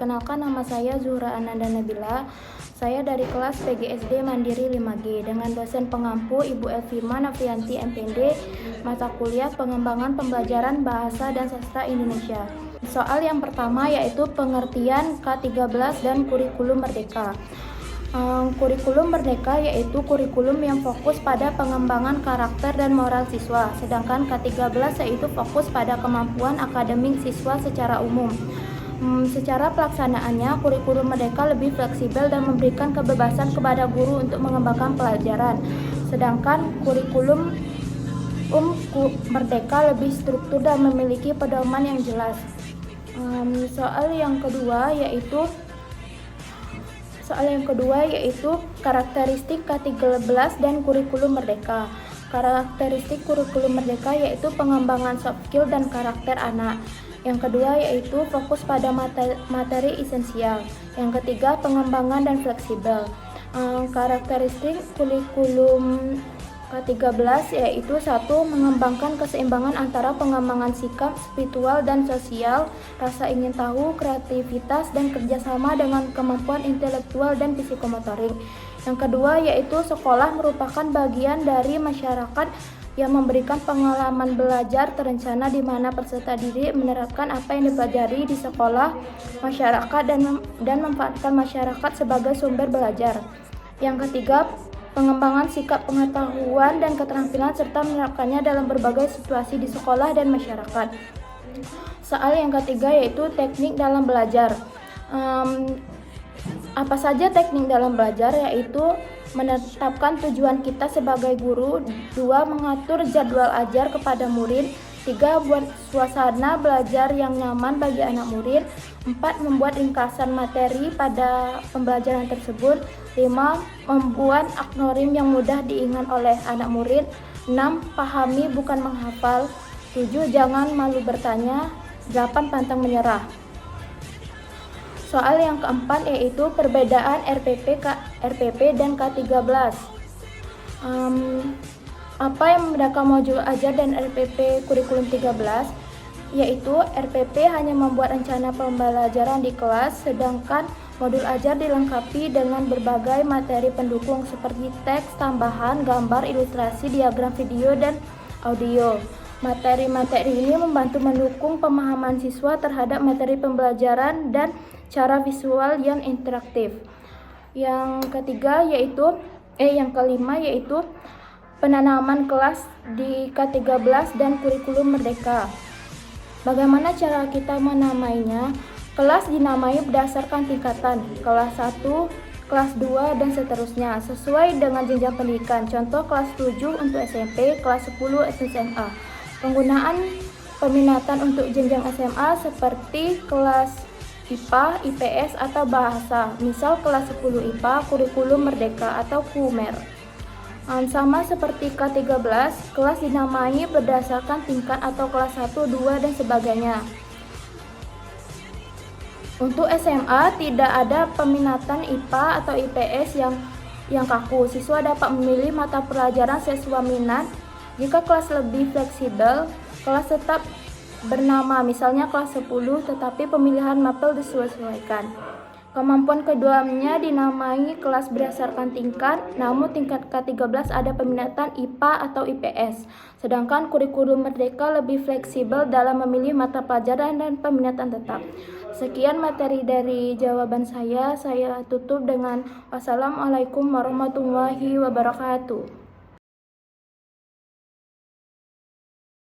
Perkenalkan, nama saya Zuhra Ananda Nabila. Saya dari kelas PGSD Mandiri 5G dengan dosen pengampu Ibu Elvima Nafrianti MPD, mata kuliah Pengembangan Pembelajaran Bahasa dan Sastra Indonesia. Soal yang pertama yaitu pengertian K13 dan kurikulum merdeka. Kurikulum merdeka yaitu kurikulum yang fokus pada pengembangan karakter dan moral siswa, sedangkan K13 yaitu fokus pada kemampuan akademik siswa secara umum. Secara pelaksanaannya, kurikulum merdeka lebih fleksibel dan memberikan kebebasan kepada guru untuk mengembangkan pelajaran, sedangkan kurikulum merdeka lebih struktur dan memiliki pedoman yang jelas. Soal yang kedua yaitu karakteristik K13 dan kurikulum merdeka. Karakteristik kurikulum merdeka yaitu pengembangan soft skill dan karakter anak. Yang kedua yaitu fokus pada materi esensial. Yang ketiga pengembangan dan fleksibel. Karakteristik kurikulum K13 yaitu 1. Mengembangkan keseimbangan antara pengembangan sikap, spiritual dan sosial, rasa ingin tahu, kreativitas, dan kerjasama dengan kemampuan intelektual dan psikomotorik. Yang kedua yaitu sekolah merupakan bagian dari masyarakat yang memberikan pengalaman belajar terencana di mana peserta didik menerapkan apa yang dipelajari di sekolah, masyarakat, dan memanfaatkan masyarakat sebagai sumber belajar. Yang ketiga, pengembangan sikap pengetahuan dan keterampilan serta menerapkannya dalam berbagai situasi di sekolah dan masyarakat. Soal yang ketiga yaitu teknik dalam belajar. Apa saja teknik dalam belajar? Yaitu menetapkan tujuan kita sebagai guru, 2. Mengatur jadwal ajar kepada murid, 3. Buat suasana belajar yang nyaman bagi anak murid, 4. Membuat ringkasan materi pada pembelajaran tersebut, 5. Membuat akronim yang mudah diingat oleh anak murid, 6. Pahami bukan menghafal, 7. Jangan malu bertanya, 8. Pantang menyerah. Soal yang keempat yaitu perbedaan RPP dan K13. Apa yang membedakan modul ajar dan RPP kurikulum 13? Yaitu RPP hanya membuat rencana pembelajaran di kelas, sedangkan modul ajar dilengkapi dengan berbagai materi pendukung seperti teks, tambahan, gambar, ilustrasi, diagram video, dan audio. Materi-materi ini membantu mendukung pemahaman siswa terhadap materi pembelajaran dan cara visual yang interaktif. Yang kelima yaitu penanaman kelas di K13 dan kurikulum merdeka. Bagaimana cara kita menamainya? Kelas dinamai berdasarkan tingkatan, kelas 1, kelas 2, dan seterusnya, sesuai dengan jenjang pendidikan. Contoh kelas 7 untuk SMP, kelas 10 SMA. Penggunaan peminatan untuk jenjang SMA seperti kelas IPA, IPS, atau bahasa. Misal kelas 10 IPA, kurikulum merdeka atau KUMER. Sama seperti K13, kelas dinamai berdasarkan tingkat atau kelas 1, 2, dan sebagainya. Untuk SMA tidak ada peminatan IPA atau IPS yang kaku. Siswa dapat memilih mata pelajaran sesuai minat. Jika kelas lebih fleksibel, kelas tetap bernama, misalnya kelas 10, tetapi pemilihan mapel disesuaikan. Kemampuan keduanya dinamai kelas berdasarkan tingkat, namun tingkat K13 ada peminatan IPA atau IPS, sedangkan kurikulum merdeka lebih fleksibel dalam memilih mata pelajaran dan peminatan tetap. Sekian materi dari jawaban saya tutup dengan wassalamualaikum warahmatullahi wabarakatuh.